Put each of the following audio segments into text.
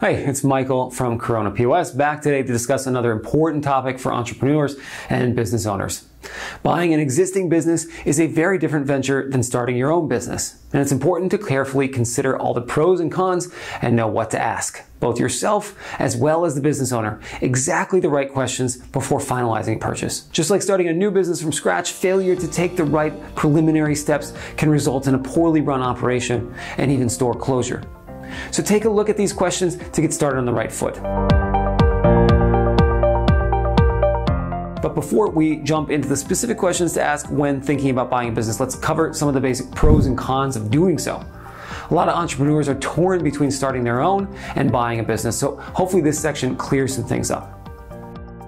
Hey, it's Michael from Corona POS, back today to discuss another important topic for entrepreneurs and business owners. Buying an existing business is a very different venture than starting your own business, and it's important to carefully consider all the pros and cons and know what to ask, both yourself as well as the business owner, exactly the right questions before finalizing a purchase. Just like starting a new business from scratch, failure to take the right preliminary steps can result in a poorly run operation and even store closure. So take a look at these questions to get started on the right foot. But before we jump into the specific questions to ask when thinking about buying a business, let's cover some of the basic pros and cons of doing so. A lot of entrepreneurs are torn between starting their own and buying a business, so hopefully this section clears some things up.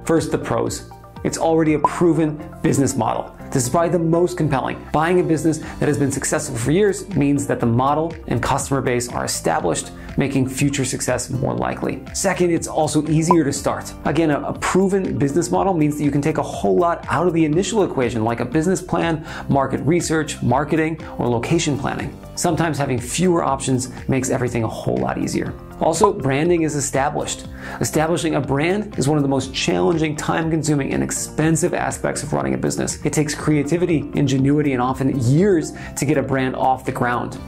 First, the pros. It's already a proven business model. This is probably the most compelling. Buying a business that has been successful for years means that the model and customer base are established, making future success more likely. Second, it's also easier to start. Again, a proven business model means that you can take a whole lot out of the initial equation, like a business plan, market research, marketing, or location planning. Sometimes having fewer options makes everything a whole lot easier. Also, branding is established. Establishing a brand is one of the most challenging, time-consuming, and expensive aspects of running a business. It takes creativity, ingenuity, and often years to get a brand off the ground.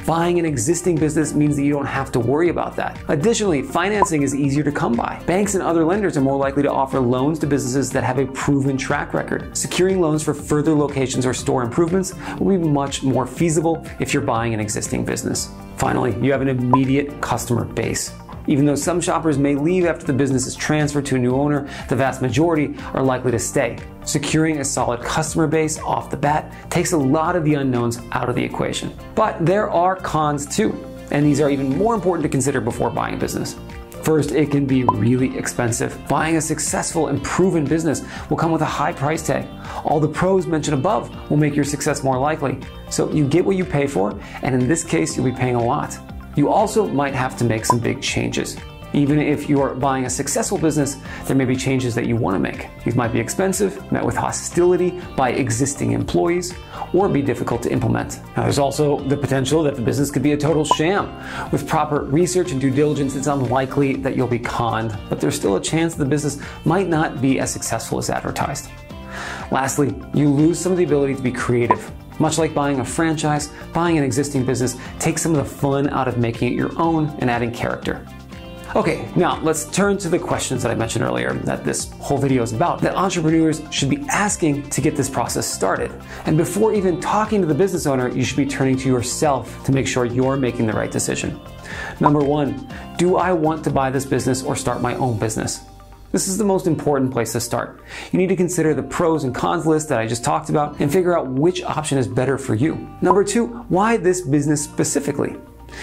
Buying an existing business means that you don't have to worry about that. Additionally, financing is easier to come by. Banks and other lenders are more likely to offer loans to businesses that have a proven track record. Securing loans for further locations or store improvements will be much more feasible if you're buying an existing business. Finally, you have an immediate customer base. Even though some shoppers may leave after the business is transferred to a new owner, the vast majority are likely to stay. Securing a solid customer base off the bat takes a lot of the unknowns out of the equation. But there are cons too, and these are even more important to consider before buying a business. First, it can be really expensive. Buying a successful and proven business will come with a high price tag. All the pros mentioned above will make your success more likely. So you get what you pay for, and in this case, you'll be paying a lot. You also might have to make some big changes. Even if you're buying a successful business, there may be changes that you want to make. These might be expensive, met with hostility by existing employees, or be difficult to implement. Now, there's also the potential that the business could be a total sham. With proper research and due diligence, it's unlikely that you'll be conned, but there's still a chance the business might not be as successful as advertised. Lastly, you lose some of the ability to be creative. Much like buying a franchise, buying an existing business takes some of the fun out of making it your own and adding character. Okay, now let's turn to the questions that I mentioned earlier that this whole video is about, that entrepreneurs should be asking to get this process started. And before even talking to the business owner, you should be turning to yourself to make sure you're making the right decision. Number one, do I want to buy this business or start my own business? This is the most important place to start. You need to consider the pros and cons list that I just talked about and figure out which option is better for you. Number two, why this business specifically?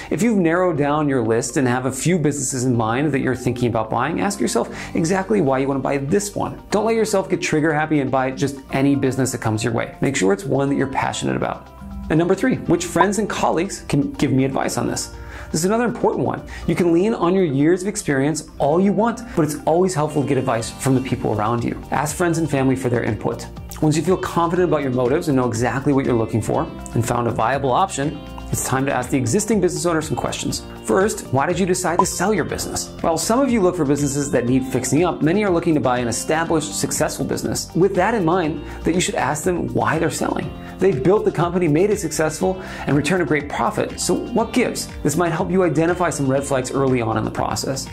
If you've narrowed down your list and have a few businesses in mind that you're thinking about buying, ask yourself exactly why you want to buy this one. Don't let yourself get trigger happy and buy just any business that comes your way. Make sure it's one that you're passionate about. And number three, which friends and colleagues can give me advice on this? This is another important one. You can lean on your years of experience all you want, but it's always helpful to get advice from the people around you. Ask friends and family for their input. Once you feel confident about your motives and know exactly what you're looking for and found a viable option, it's time to ask the existing business owner some questions. First, why did you decide to sell your business? While some of you look for businesses that need fixing up, many are looking to buy an established, successful business. With that in mind, that you should ask them why they're selling. They've built the company, made it successful, and returned a great profit. So what gives? This might help you identify some red flags early on in the process.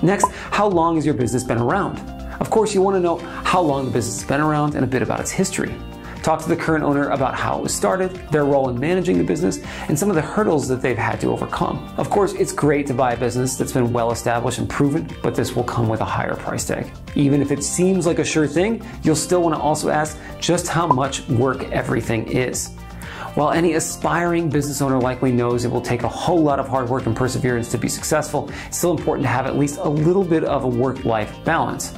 Next, how long has your business been around? Of course, you want to know how long the business has been around and a bit about its history. Talk to the current owner about how it was started, their role in managing the business, and some of the hurdles that they've had to overcome. Of course, it's great to buy a business that's been well established and proven, but this will come with a higher price tag. Even if it seems like a sure thing, you'll still want to also ask just how much work everything is. While any aspiring business owner likely knows it will take a whole lot of hard work and perseverance to be successful, it's still important to have at least a little bit of a work-life balance.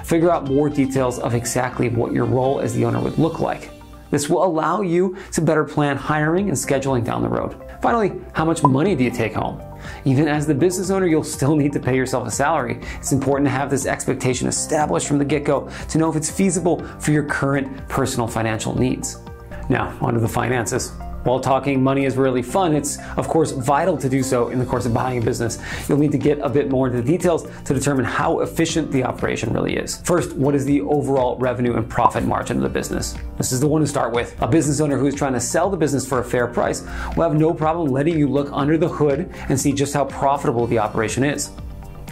Figure out more details of exactly what your role as the owner would look like. This will allow you to better plan hiring and scheduling down the road. Finally, how much money do you take home? Even as the business owner, you'll still need to pay yourself a salary. It's important to have this expectation established from the get-go to know if it's feasible for your current personal financial needs. Now, onto the finances. While talking money is really fun, it's of course vital to do so in the course of buying a business. You'll need to get a bit more into the details to determine how efficient the operation really is. First, what is the overall revenue and profit margin of the business? This is the one to start with. A business owner who is trying to sell the business for a fair price will have no problem letting you look under the hood and see just how profitable the operation is.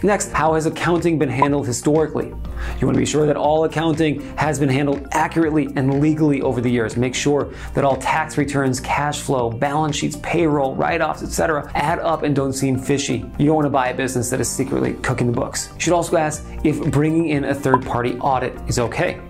Next, how has accounting been handled historically? You want to be sure that all accounting has been handled accurately and legally over the years. Make sure that all tax returns, cash flow, balance sheets, payroll, write-offs, etc. add up and don't seem fishy. You don't want to buy a business that is secretly cooking the books. You should also ask if bringing in a third-party audit is okay.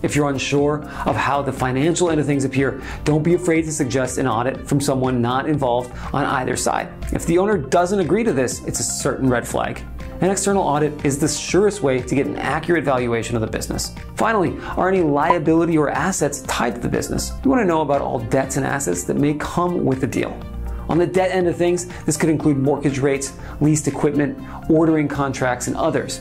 If you're unsure of how the financial end of things appear, don't be afraid to suggest an audit from someone not involved on either side. If the owner doesn't agree to this, it's a certain red flag. An external audit is the surest way to get an accurate valuation of the business. Finally, are any liability or assets tied to the business? You want to know about all debts and assets that may come with the deal. On the debt end of things, this could include mortgage rates, leased equipment, ordering contracts, and others.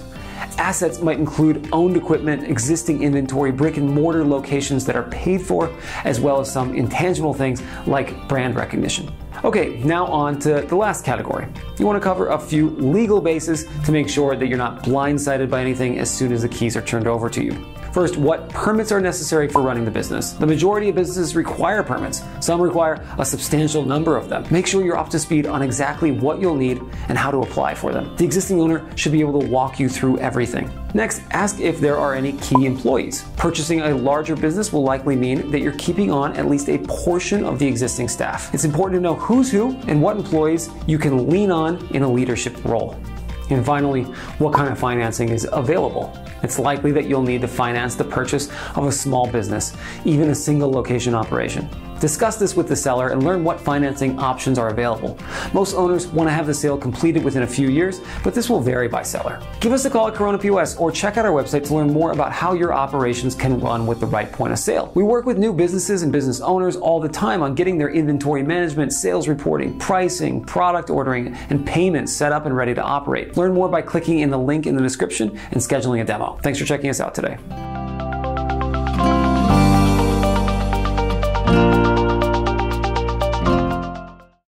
Assets might include owned equipment, existing inventory, brick and mortar locations that are paid for, as well as some intangible things like brand recognition. Okay, now on to the last category. You want to cover a few legal bases to make sure that you're not blindsided by anything as soon as the keys are turned over to you. First, what permits are necessary for running the business? The majority of businesses require permits. Some require a substantial number of them. Make sure you're up to speed on exactly what you'll need and how to apply for them. The existing owner should be able to walk you through everything. Next, ask if there are any key employees. Purchasing a larger business will likely mean that you're keeping on at least a portion of the existing staff. It's important to know who's who and what employees you can lean on in a leadership role. And finally, what kind of financing is available? It's likely that you'll need to finance the purchase of a small business, even a single location operation. Discuss this with the seller and learn what financing options are available. Most owners want to have the sale completed within a few years, but this will vary by seller. Give us a call at Corona POS or check out our website to learn more about how your operations can run with the right point of sale. We work with new businesses and business owners all the time on getting their inventory management, sales reporting, pricing, product ordering, and payments set up and ready to operate. Learn more by clicking in the link in the description and scheduling a demo. Thanks for checking us out today.